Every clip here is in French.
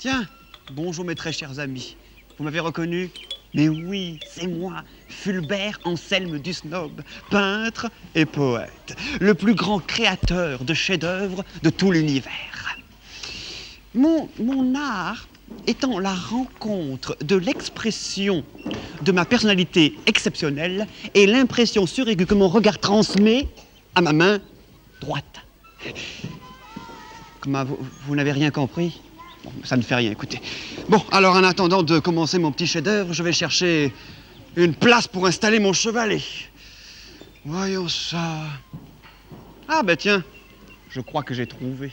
Tiens, bonjour mes très chers amis. Vous m'avez reconnu? Mais oui, c'est moi, Fulbert Anselme du Snob, peintre et poète, le plus grand créateur de chefs-d'œuvre de tout l'univers. Mon art étant la rencontre de l'expression de ma personnalité exceptionnelle et l'impression suraiguë que mon regard transmet à ma main droite. Comment, vous n'avez rien compris? Bon, ça ne fait rien, écoutez. Bon, alors en attendant de commencer mon petit chef-d'œuvre, je vais chercher une place pour installer mon chevalet. Voyons ça. Ah ben tiens, je crois que j'ai trouvé.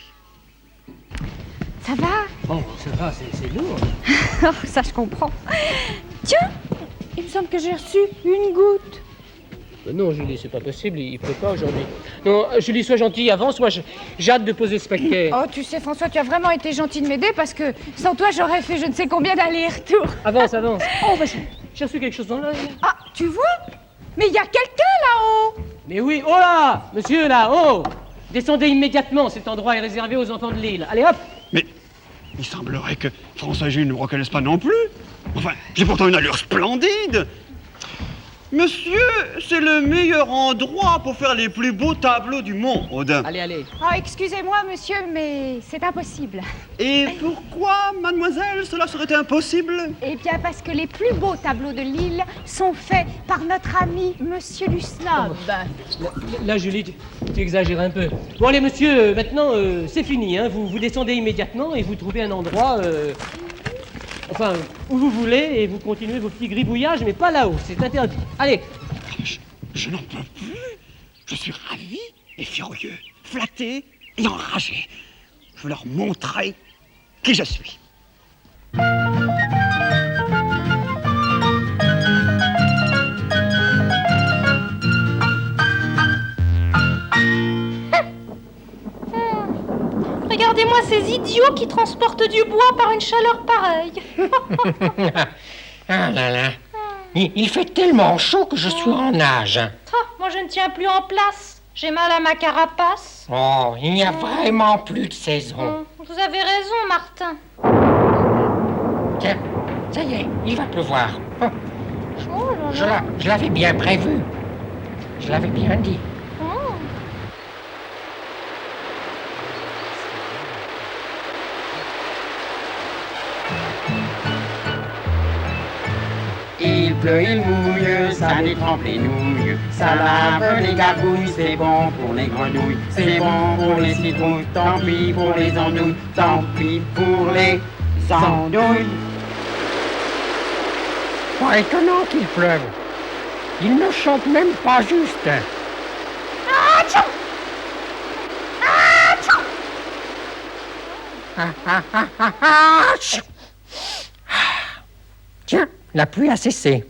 Ça va? Bon, ça va, c'est lourd. Oh, ça, je comprends. Tiens, il me semble que j'ai reçu une goutte. Non, Julie, c'est pas possible, il pleut pas aujourd'hui. Non, Julie, sois gentille, avance, moi j'ai hâte de poser ce paquet. Oh, tu sais, François, tu as vraiment été gentil de m'aider parce que sans toi, j'aurais fait je ne sais combien d'allers-retours. Avance. Oh, bah, j'ai reçu quelque chose dans l'œil. Ah, tu vois? Mais il y a quelqu'un là-haut. Mais oui, oh là, monsieur là, oh! Descendez immédiatement, cet endroit est réservé aux enfants de l'île. Allez, hop! Mais il semblerait que François et Jules ne me reconnaissent pas non plus. Enfin, j'ai pourtant une allure splendide. Monsieur, c'est le meilleur endroit pour faire les plus beaux tableaux du monde. Allez. Oh, excusez-moi, monsieur, mais c'est impossible. Et pourquoi, mademoiselle, cela serait impossible? Eh bien, parce que les plus beaux tableaux de l'île sont faits par notre ami, monsieur du Snob. Là, Julie, tu exagères un peu. Bon, allez, monsieur, maintenant, c'est fini, hein. Vous descendez immédiatement et vous trouvez un endroit... Enfin, où vous voulez, et vous continuez vos petits gribouillages, mais pas là-haut, c'est interdit. Allez. Je n'en peux plus. Je suis ravi et furieux, flatté et enragé. Je veux leur montrer qui je suis. Regardez-moi ces idiots qui transportent du bois par une chaleur pareille. Ah là là. Il fait tellement chaud que je suis en nage. Moi, je ne tiens plus en place. J'ai mal à ma carapace. Oh, il n'y a vraiment plus de saison. Vous avez raison, Martin. Tiens, ça y est, il va pleuvoir. Oh là là. Je l'avais bien prévu. Je l'avais bien dit. Il pleut, il mouille, ça détrempe les nouilles, ça lave les gargouilles, c'est bon pour les grenouilles, c'est bon pour les citrouilles, tant pis pour les andouilles, tant pis pour les andouilles. Oh, étonnant qu'il pleuve. Il ne chante même pas juste. Tiens, la pluie a cessé.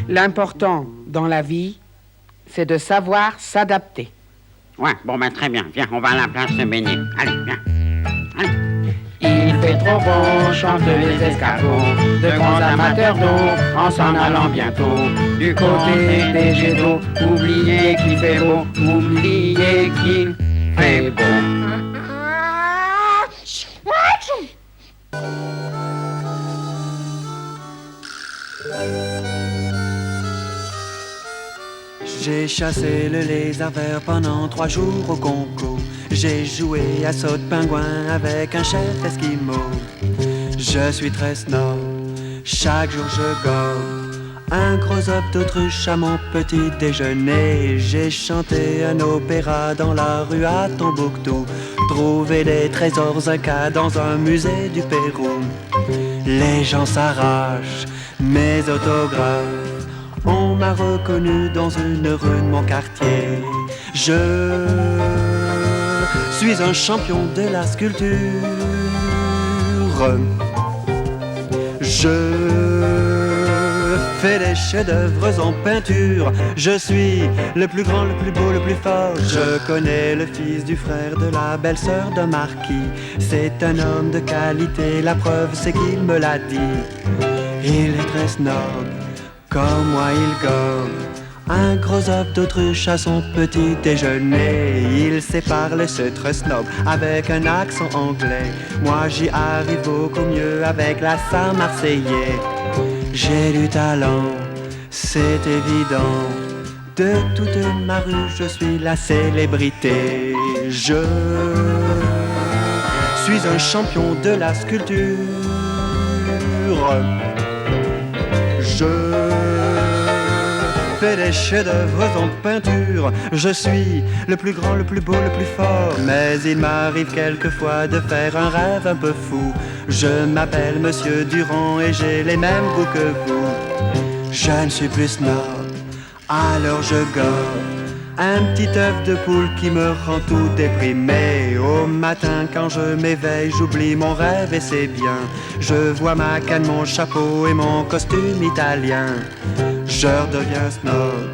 L'important dans la vie, c'est de savoir s'adapter. Ouais, bon ben très bien, viens, on va à la plage se baigner. Allez, viens. Allez. Il fait trop beau, chantent les escargots, de grands amateurs d'eau, en s'en allant bientôt. Du côté des jets d'eau, oubliez qu'il fait beau, oubliez qu'il fait beau. J'ai chassé le lézard vert pendant 3 jours au Congo. J'ai joué à saut de pingouin avec un chef esquimau. Je suis très snob, chaque jour je gobe un gros œuf d'autruche à mon petit déjeuner. J'ai chanté un opéra dans la rue à Tombouctou, trouvé des trésors incas dans un musée du Pérou. Les gens s'arrachent mes autographes. On m'a reconnu dans une rue de mon quartier. Je suis un champion de la sculpture. Je fais des chefs-d'œuvre en peinture. Je suis le plus grand, le plus beau, le plus fort. Je connais le fils du frère de la belle-sœur d'un marquis. C'est un homme de qualité, la preuve c'est qu'il me l'a dit. Il est très snob, comme moi il gobe Un gros œuf d'autruche à son petit déjeuner. Il sait parler, c'est très snob, avec un accent anglais. Moi j'y arrive beaucoup mieux avec l'accent marseillais. J'ai du talent, c'est évident. De toute ma rue, je suis la célébrité. Je suis un champion de la sculpture. Je fais des chefs-d'œuvre en peinture. Je suis le plus grand, le plus beau, le plus fort. Mais il m'arrive quelquefois de faire un rêve un peu fou. Je m'appelle Monsieur Durand et j'ai les mêmes goûts que vous. Je ne suis plus snob, alors je gore un petit œuf de poule qui me rend tout déprimé. Au matin quand je m'éveille, j'oublie mon rêve et c'est bien. Je vois ma canne, mon chapeau et mon costume italien. Je redeviens snob,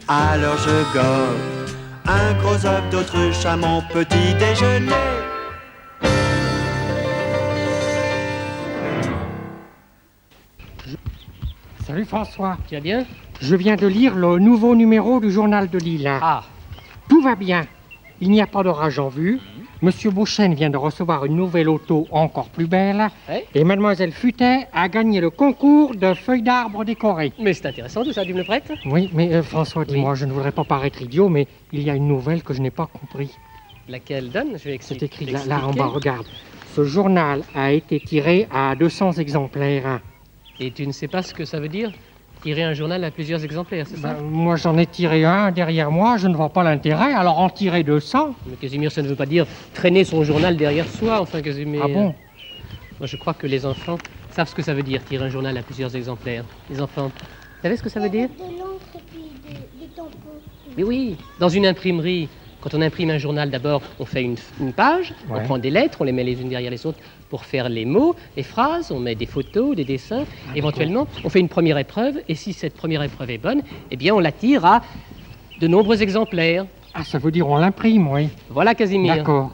alors je gore un gros œuf d'autruche à mon petit déjeuner. Salut François, Tu vas bien? je viens de lire le nouveau numéro du journal de Lille. Ah, Tout va bien, il n'y a pas d'orage en vue. Monsieur Beauchesne vient de recevoir une nouvelle auto encore plus belle. ouais. Et Mademoiselle Futet a gagné le concours de feuilles d'arbre décorées. Mais c'est intéressant tout ça, tu me le prêtes? Oui, mais François, dis-moi, je ne voudrais pas paraître idiot, mais il y a une nouvelle que je n'ai pas compris. Laquelle donne? Je vais C'est expliquer. écrit là en bas, regarde. Ce journal a été tiré à 200 exemplaires. Et tu ne sais pas ce que ça veut dire? Tirer un journal à plusieurs exemplaires, c'est ça? Moi, j'en ai tiré un derrière moi, je ne vois pas l'intérêt, alors en tirer 200. Mais Casimir, ça ne veut pas dire traîner son journal derrière soi, enfin Casimir. Ah bon? Moi, je crois que les enfants savent ce que ça veut dire, tirer un journal à plusieurs exemplaires. Les enfants, vous savez ce que ça veut dire? De l'encre et puis des tampons. Mais oui, dans une imprimerie, quand on imprime un journal, d'abord, on fait une page, Ouais. on prend des lettres, on les met les unes derrière les autres pour faire les mots, les phrases, on met des photos, des dessins. Éventuellement, on fait une première épreuve, et si cette première épreuve est bonne, eh bien, on la tire à de nombreux exemplaires. Ah, ça veut dire on l'imprime, oui. Voilà, Casimir. D'accord.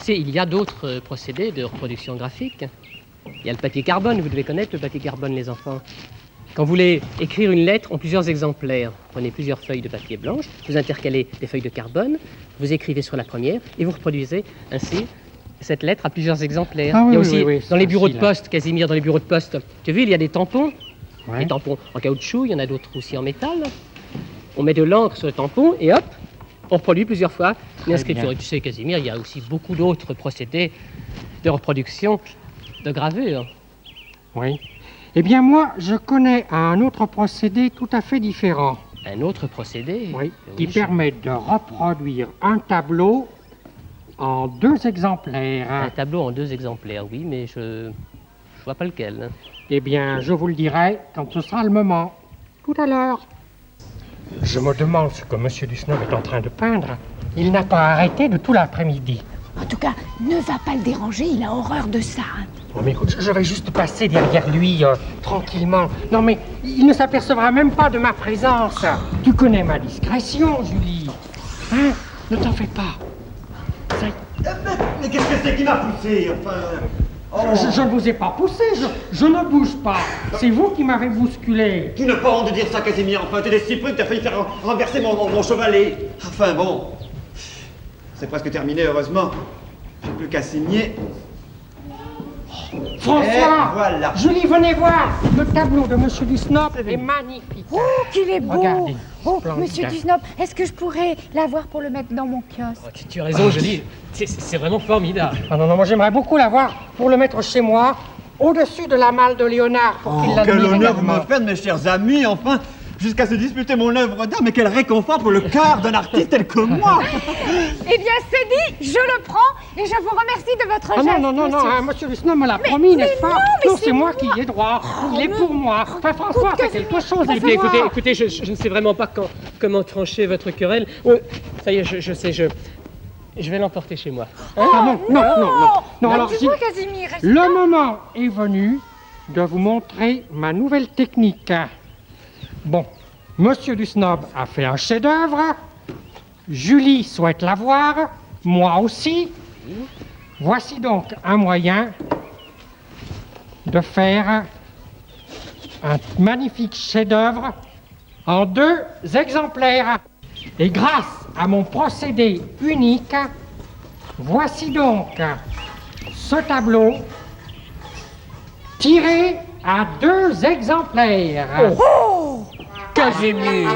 Il y a d'autres procédés de reproduction graphique. Il y a le papier carbone, vous devez connaître le papier carbone, les enfants. Quand vous voulez écrire une lettre en plusieurs exemplaires, prenez plusieurs feuilles de papier blanche, vous intercalez des feuilles de carbone, vous écrivez sur la première et vous reproduisez ainsi cette lettre à plusieurs exemplaires. Ah oui, il y a oui, aussi oui, oui, dans les c'est bureaux de facile, poste, Casimir, dans les bureaux de poste, tu as vu, il y a des tampons, Ouais. des tampons en caoutchouc, il y en a d'autres aussi en métal. On met de l'encre sur le tampon et hop, on reproduit plusieurs fois l'inscription. bien. Et tu sais, Casimir, il y a aussi beaucoup d'autres procédés de reproduction de gravure. Oui. Eh bien, moi, je connais un autre procédé tout à fait différent. Un autre procédé Oui. Qui je- permet de reproduire un tableau en 2 exemplaires. Un tableau en 2 exemplaires, oui, mais je vois pas lequel. Hein. Eh bien, je vous le dirai quand ce sera le moment. Tout à l'heure. Je me demande ce que Monsieur Dusnob est en train de peindre. Il n'a pas arrêté de tout l'après-midi. En tout cas, ne va pas le déranger, il a horreur de ça. Hein. Oh, mais écoute, je vais juste passer derrière lui, tranquillement. Non, mais il ne s'apercevra même pas de ma présence. Tu connais ma discrétion, Julie. Hein? Ne t'en fais pas. Ça y- Mais qu'est-ce que c'est qui m'a poussé, enfin? Je ne vous ai pas poussé, je ne bouge pas. C'est vous qui m'avez bousculé. Tu n'as pas honte de dire ça, Casimir, enfin, t'es des si peu que t'as failli faire renverser mon chevalet. Enfin, bon. C'est presque terminé, heureusement. J'ai plus qu'à signer. François, Et voilà. Julie, venez voir. Le tableau de Monsieur Dusnob est magnifique. Oh, qu'il est beau! Regardez, Oh, splendide. monsieur Dusnob, est-ce que je pourrais l'avoir pour le mettre dans mon kiosque? Oh, tu as raison, Julie. C'est vraiment formidable. Ah non, moi j'aimerais beaucoup l'avoir pour le mettre chez moi, au-dessus de la malle de Léonard, pour qu'il l'admire Quel honneur vous également. me faites, mes chers amis, enfin, jusqu'à se disputer mon œuvre d'art, mais quel réconfort pour le cœur d'un artiste tel que moi. Eh bien, c'est dit, je le prends et je vous remercie de votre Ah geste. non, monsieur. Monsieur Dusnob me l'a promis, n'est-ce pas? mais Non, c'est c'est moi qui y ai droit. Il est pour moi. Enfin, François, fais quelque chose. Écoutez, aide-moi. écoutez, je ne sais vraiment pas comment trancher votre querelle. Oh, ça y est, je sais, je vais l'emporter chez moi. Ah non, alors, Tu vois, Casimir, reste le moment est venu de vous montrer ma nouvelle technique. Bon, Monsieur Dusnob a fait un chef-d'œuvre. Julie souhaite la voir. Moi aussi. Voici donc un moyen de faire un magnifique chef-d'œuvre en 2 exemplaires. Et grâce à mon procédé unique, voici donc ce tableau tiré à 2 exemplaires. Casimir,